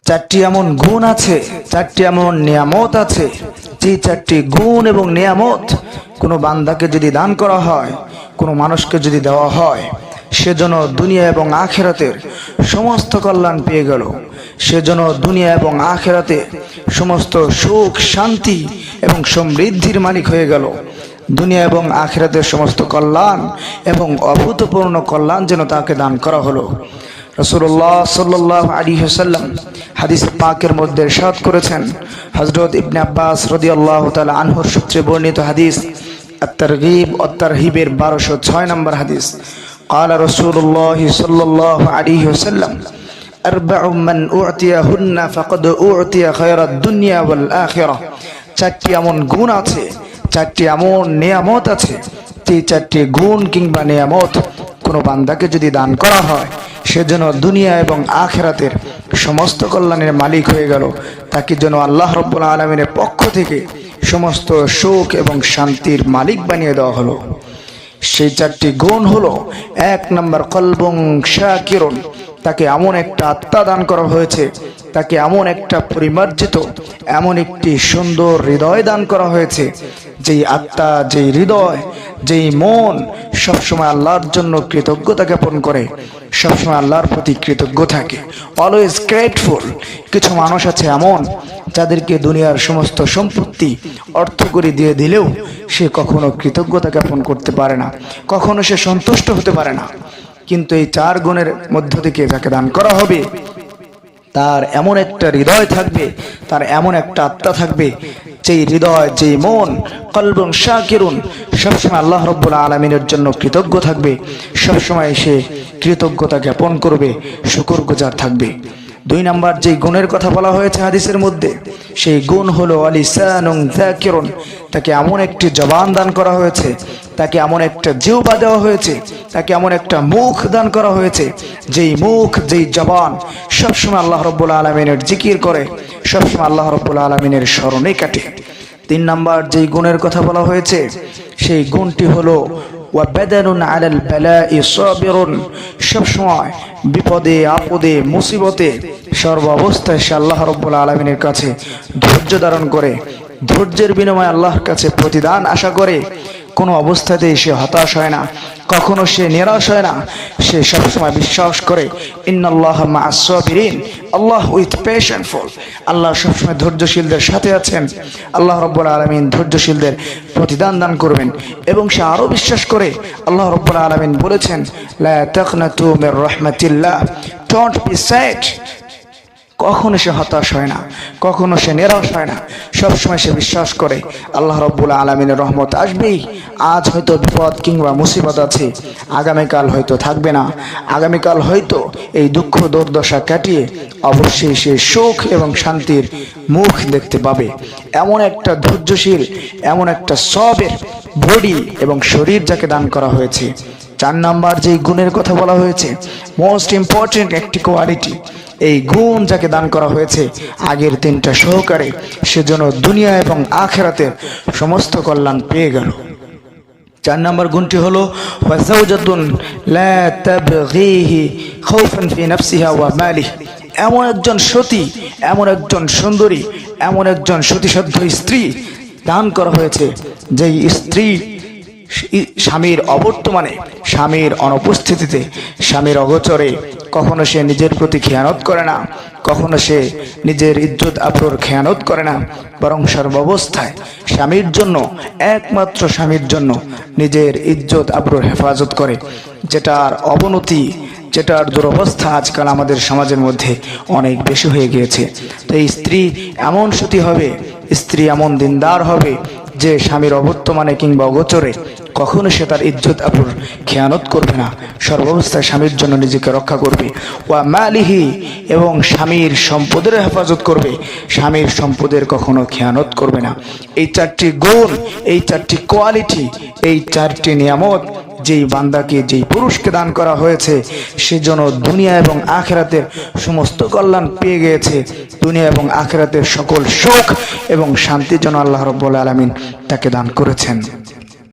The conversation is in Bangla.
চারটি এমন গুণ আছে, চারটি এমন নিয়ামত আছে, যে চারটি গুণ এবং নিয়ামত কোনো বান্দাকে যদি দান করা হয়, কোনো মানুষকে যদি দেওয়া হয়, সেজন্য দুনিয়া এবং আখিরাতের সমস্ত কল্যাণ পেয়ে গেল। সেজন্য দুনিয়া এবং আখিরাতে সমস্ত সুখ, শান্তি এবং সমৃদ্ধির মালিক হয়ে গেল। দুনিয়া এবং আখিরাতের সমস্ত কল্যাণ এবং অভূতপূর্ণ কল্যাণ যেন তাকে দান করা হলো। রাসূলুল্লাহ সাল্লাল্লাহু আলাইহি ওয়াসাল্লাম হাদিস পাকের মধ্যে ইরশাদ করেছেন, হযরত ইবনে আব্বাস রাদিয়াল্লাহু তাআলা আনহুর সূত্রে বর্ণিত হাদিস আত-তারগীব ও তারহিবের 1206 নম্বর হাদিস, قال رسول الله صلى الله عليه وسلم أربع من أعطيهن فقد أعطي خير الدنيا والآخرة। চারটি এমন গুণ আছে, চারটি এমন নিয়ামত আছে, যে চারটি গুণ কিংবা নিয়ামত কোনো বান্দাকে যদি দান করা হয়, সেজন্য দুনিয়া এবং আখিরাতের সমস্ত কল্যাণের মালিক হয়ে গেল। তাকে যেন আল্লাহ রাব্বুল আলামিনের পক্ষ থেকে সমস্ত সুখ এবং শান্তির মালিক বানিয়ে দেওয়া হলো। সেই চারটি গুণ হলো, 1 নম্বর কলবুন শাকিরুন, তাকে এমন একটা আত্মা দান করা হয়েছে, তাকে এমন একটা পরিমার্জিত, এমন একটি সুন্দর হৃদয় দান করা হয়েছে, যেই আত্মা, যেই হৃদয়, যেই মন সবসময় আল্লাহর জন্য কৃতজ্ঞতা জ্ঞাপন করে, সবসময় আল্লাহর প্রতি কৃতজ্ঞ থাকে, অলওয়েজ গ্রেটফুল। কিছু মানুষ আছে এমন, যাদেরকে দুনিয়ার সমস্ত সম্পত্তি অর্থকরী দিয়ে দিলেও সে কখনো কৃতজ্ঞতা জ্ঞাপন করতে পারে না, কখনো সে সন্তুষ্ট হতে পারে না। কিন্তু এই 4 গুণের মধ্য থেকে যাকে দান করা হবে, তার এমন একটা হৃদয় থাকবে, তার এমন একটা আত্মা থাকবে, যেই হৃদয়, যেই মন কলবুন শাকিরুন, সবসময় আল্লাহ রাব্বুল আলামিনের জন্য কৃতজ্ঞ থাকবে, সবসময় সে কৃতজ্ঞতা জ্ঞাপন করবে, শুকরগুজার থাকবে। 2 নম্বর যে গুণের কথা বলা হয়েছে হাদিসের মধ্যে, সেই গুণ হলো লিসানুন যাকিরুন, তাকে এমন একটি জবান দান করা হয়েছে, তাকে এমন একটা জিহ্বা দেওয়া হয়েছে, তাকে এমন একটা মুখ দান করা হয়েছে, যেই মুখ, যেই জবান সবসময় আল্লাহ রাব্বুল আলামিনের জিকির করে, সবসময় আল্লাহ রাব্বুল আলামিনের স্মরণে কাটে। 3 নম্বর যেই গুণের কথা বলা হয়েছে, সেই গুণটি হলো ওয়াবাদানুন আলাল বালাই সাবিরুন, সবসময় বিপদে, আপদে, মুসিবতে, সর্ব অবস্থায় সে আল্লাহ রাব্বুল আলামিনের কাছে ধৈর্য ধারণ করে, ধৈর্যের বিনিময়ে আল্লাহর কাছে প্রতিদান আশা করে। কোনো অবস্থাতেই সে হতাশ হয় না, কখনো সে নিরাশ হয় না, সে সবসময় বিশ্বাস করে ইন্নাল্লাহা মা'আস সাবিরিন, আল্লাহ উইথ পেশেন্টফুল, আল্লাহ সবসময় ধৈর্যশীলদের সাথে আছেন, আল্লাহ রাব্বুল আলামিন ধৈর্যশীলদের প্রতিদান দান করবেন। এবং সে আরও বিশ্বাস করে, আল্লাহ রাব্বুল আলামিন বলেছেন লা তাকনাতু মির রাহমাতিল্লাহ, ডোন্ট বি স্যাড। কখনো সে হতাশ হয় না, কখনো সে নিরাশ হয় না, সবসময় সে বিশ্বাস করে আল্লাহ রাব্বুল আলামিনের রহমত আসবেই। আজ হয়তো বিপদ কিংবা মুসিবত আছে, আগামীকাল হয়তো থাকবে না, আগামীকাল হয়তো এই দুঃখ দুর্দশা কাটিয়ে অবশ্যই সে সুখ এবং শান্তির মুখ দেখতে পাবে। এমন একটা ধৈর্যশীল, এমন একটা সবের বডি এবং শরীর যাকে দান করা হয়েছে। 4 নম্বর যে গুণের কথা বলা হয়েছে, মোস্ট ইম্পর্টেন্ট একটি কোয়ালিটি, এই গুণ যাকে দান করা হয়েছে আগের 3টা সহকারে, সেজন্য দুনিয়া এবং আখিরাতের সমস্ত কল্যাণ পেয়ে গেল। 4 নম্বর গুণটি হলো ওয়াজাওজাতুন লা তাবগীহি খাউফান ফি নাফসিহা ওয়া মালিহি, এমন একজন সতী, এমন একজন সুন্দরী, এমন একজন সতীসাধ্য স্ত্রী দান করা হয়েছে, যেই স্ত্রী স্বামীর অবর্তমানে, স্বামীর অনুপস্থিতিতে, স্বামীর অগোচরে কখনো সে নিজের প্রতি খেয়ানত করে না, কখনো সে নিজের ইজ্জত আবরুর খেয়ানত করে না, বরং সর্বাবস্থায় স্বামীর জন্য, একমাত্র স্বামীর জন্য নিজের ইজ্জত আবরুর হেফাজত করে। যেটার অবনতি, যেটার দুরবস্থা আজকাল আমাদের সমাজের মধ্যে অনেক বেশি হয়ে গিয়েছে। তো এই স্ত্রী এমন সতী হবে, স্ত্রী এমন দিনদার হবে, যে স্বামীর অবর্তমানে কিংবা অগোচরে কখনো সে তার ইজ্জত আবরুর খেয়ানত করবে না, সর্বাবস্থায় স্বামীর জন্য নিজেকে রক্ষা করবে। ওয়া মালিহি, এবং স্বামীর সম্পদের হেফাজত করবে, স্বামীর সম্পদের কখনো খেয়ানত করবে না। এই 4টি গুণ, এই 4টি কোয়ালিটি, এই 4টি নিয়ামত যেই বান্দাকে, যেই পুরুষকে দান করা হয়েছে, সেজন্য দুনিয়া এবং আখিরাতের সমস্ত কল্যাণ পেয়ে গিয়েছে। দুনিয়া এবং আখিরাতের সকল সুখ এবং শান্তির জন্য আল্লাহ রাব্বুল আলামিন তাকে দান করেছেন।